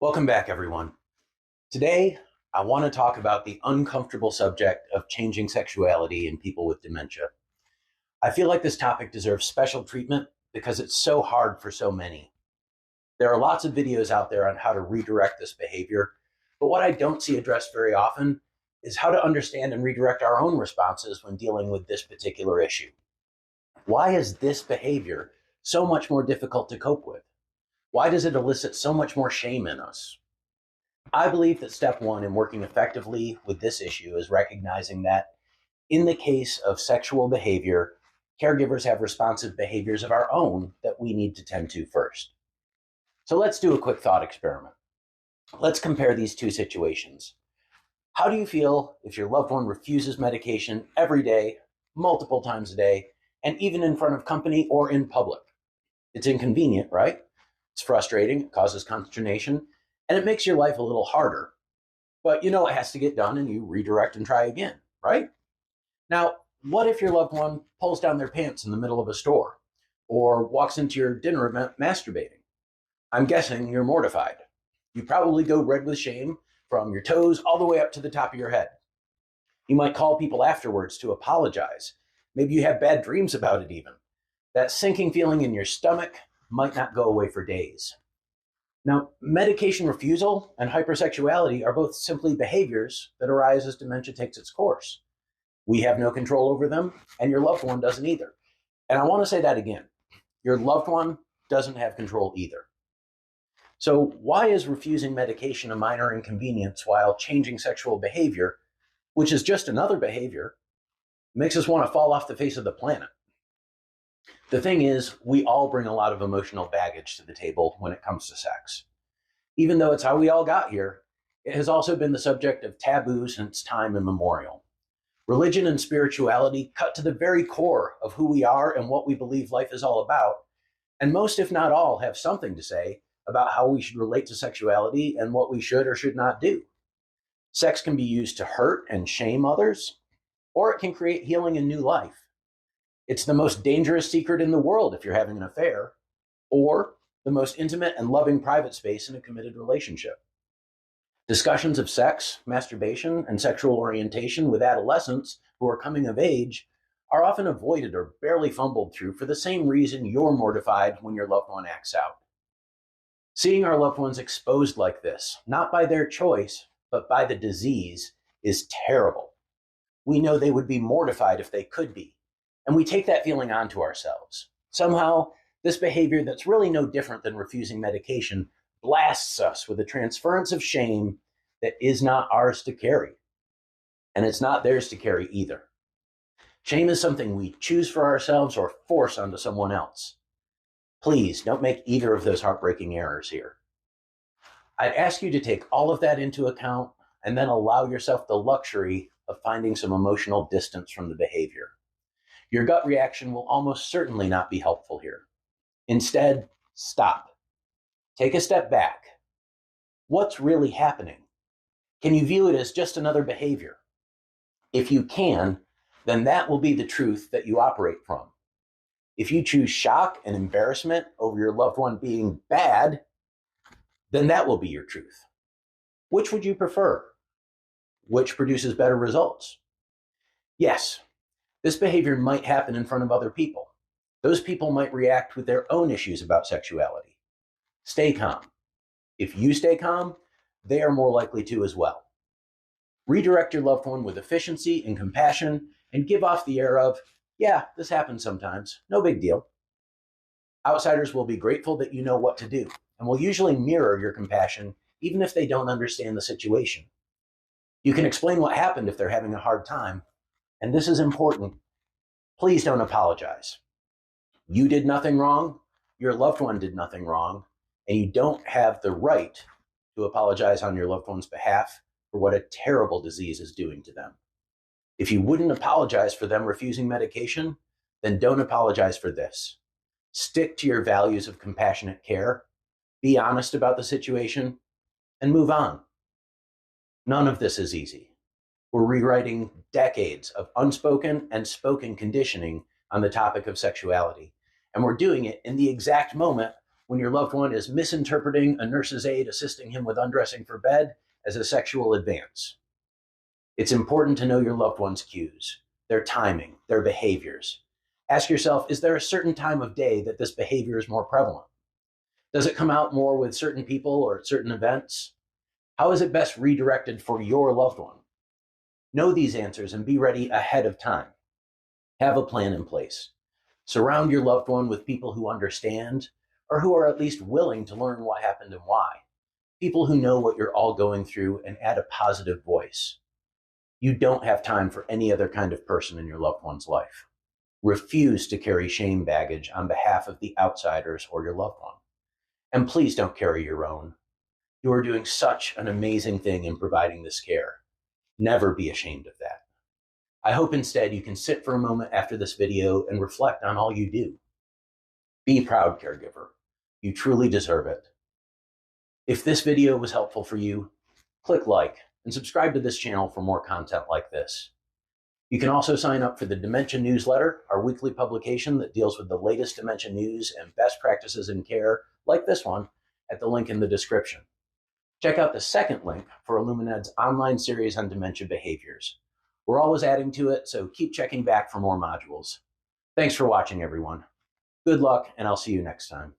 Welcome back, everyone. Today, I want to talk about the uncomfortable subject of changing sexuality in people with dementia. I feel like this topic deserves special treatment because it's so hard for so many. There are lots of videos out there on how to redirect this behavior, but what I don't see addressed very often is how to understand and redirect our own responses when dealing with this particular issue. Why is this behavior so much more difficult to cope with? Why does it elicit so much more shame in us? I believe that step one in working effectively with this issue is recognizing that in the case of sexual behavior, caregivers have responsive behaviors of our own that we need to tend to first. So let's do a quick thought experiment. Let's compare these two situations. How do you feel if your loved one refuses medication every day, multiple times a day, and even in front of company or in public? It's inconvenient, right? It's frustrating, it causes consternation, and it makes your life a little harder. But you know it has to get done and you redirect and try again, right? Now, what if your loved one pulls down their pants in the middle of a store or walks into your dinner event masturbating? I'm guessing you're mortified. You probably go red with shame from your toes all the way up to the top of your head. You might call people afterwards to apologize. Maybe you have bad dreams about it even. That sinking feeling in your stomach might not go away for days. Now, medication refusal and hypersexuality are both simply behaviors that arise as dementia takes its course. We have no control over them, and your loved one doesn't either. And I want to say that again. Your loved one doesn't have control either. So why is refusing medication a minor inconvenience while changing sexual behavior, which is just another behavior, makes us want to fall off the face of the planet? The thing is, we all bring a lot of emotional baggage to the table when it comes to sex. Even though it's how we all got here, it has also been the subject of taboo since time immemorial. Religion and spirituality cut to the very core of who we are and what we believe life is all about, and most, if not all, have something to say about how we should relate to sexuality and what we should or should not do. Sex can be used to hurt and shame others, or it can create healing and new life. It's the most dangerous secret in the world if you're having an affair, or the most intimate and loving private space in a committed relationship. Discussions of sex, masturbation, and sexual orientation with adolescents who are coming of age are often avoided or barely fumbled through for the same reason you're mortified when your loved one acts out. Seeing our loved ones exposed like this, not by their choice, but by the disease, is terrible. We know they would be mortified if they could be. And we take that feeling onto ourselves. Somehow, this behavior that's really no different than refusing medication blasts us with a transference of shame that is not ours to carry. And it's not theirs to carry either. Shame is something we choose for ourselves or force onto someone else. Please don't make either of those heartbreaking errors here. I'd ask you to take all of that into account and then allow yourself the luxury of finding some emotional distance from the behavior. Your gut reaction will almost certainly not be helpful here. Instead, stop. Take a step back. What's really happening? Can you view it as just another behavior? If you can, then that will be the truth that you operate from. If you choose shock and embarrassment over your loved one being bad, then that will be your truth. Which would you prefer? Which produces better results? Yes, this behavior might happen in front of other people. Those people might react with their own issues about sexuality. Stay calm. If you stay calm, they are more likely to as well. Redirect your loved one with efficiency and compassion and give off the air of, yeah, this happens sometimes, no big deal. Outsiders will be grateful that you know what to do and will usually mirror your compassion even if they don't understand the situation. You can explain what happened if they're having a hard time. And this is important. Please don't apologize. You did nothing wrong. Your loved one did nothing wrong. And you don't have the right to apologize on your loved one's behalf for what a terrible disease is doing to them. If you wouldn't apologize for them refusing medication, then don't apologize for this. Stick to your values of compassionate care, be honest about the situation, and move on. None of this is easy. We're rewriting decades of unspoken and spoken conditioning on the topic of sexuality, and we're doing it in the exact moment when your loved one is misinterpreting a nurse's aide assisting him with undressing for bed as a sexual advance. It's important to know your loved one's cues, their timing, their behaviors. Ask yourself, is there a certain time of day that this behavior is more prevalent? Does it come out more with certain people or at certain events? How is it best redirected for your loved one? Know these answers and be ready ahead of time. Have a plan in place. Surround your loved one with people who understand or who are at least willing to learn what happened and why. People who know what you're all going through and add a positive voice. You don't have time for any other kind of person in your loved one's life. Refuse to carry shame baggage on behalf of the outsiders or your loved one. And please don't carry your own. You are doing such an amazing thing in providing this care. Never be ashamed of that. I hope instead you can sit for a moment after this video and reflect on all you do. Be proud, caregiver. You truly deserve it. If this video was helpful for you, click like and subscribe to this channel for more content like this. You can also sign up for the Dementia newsletter, our weekly publication that deals with the latest dementia news and best practices in care, like this one, at the link in the description. Check out the second link for Illumined's online series on dementia behaviors. We're always adding to it, so keep checking back for more modules. Thanks for watching, everyone. Good luck, and I'll see you next time.